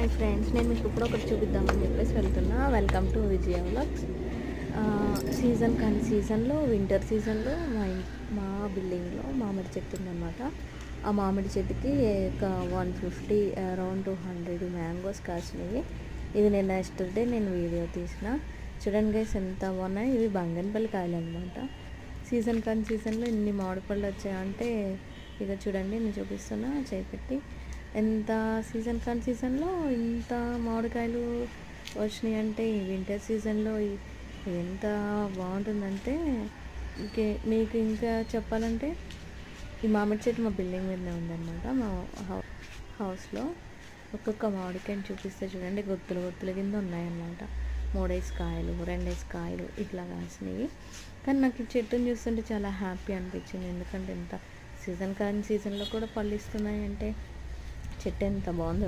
Hi friends, నేను మీకు ఇప్పుడు ఒకటి చూపిద్దామని చెప్పేసి వెళ్తున్నా. Welcome to Vijaya vlogs. సీజన్లో వింటర్ సీజన్లో మా బిల్డింగ్లో మామిడి చెట్టు ఉందన్నమాట. ఆ మామిడి చెట్టుకి ఒక 150 అరౌండ్ 200 మ్యాంగోస్ కాసినాయి. ఇవి నేను ఎస్టర్డే వీడియో తీసిన. చూడండి గైస్, ఎంత బాగున్నాయి. ఇవి బంగన్పల్లి కాయలు అనమాట. సీజన్లో ఇన్ని మామిడి పళ్ళు వచ్చాయంటే ఇక చూడండి, నేను చూపిస్తున్నా చేపెట్టి. ఎంత సీజన్లో ఇంత మామిడికాయలు వచ్చినాయి అంటే ఈ వింటర్ సీజన్లో ఎంత బాగుంటుందంటే మీకు ఇంకా చెప్పాలంటే, ఈ మామిడి చెట్టు మా బిల్డింగ్ మీదనే ఉందన్నమాట. మా హౌస్లో ఒక్కొక్క మామిడికాయని చూపిస్తే చూడండి, గుత్తులు కింద ఉన్నాయన్నమాట. 3 కాయలు 2 కాయలు ఇట్లా కాసినాయి. కానీ నాకు ఈ చెట్టుని చూస్తుంటే చాలా హ్యాపీ అనిపించింది. ఎందుకంటే ఎంత సీజన్లో కూడా పళ్ళు ఇస్తున్నాయి అంటే చెట్టు ఎంత బాగుందో.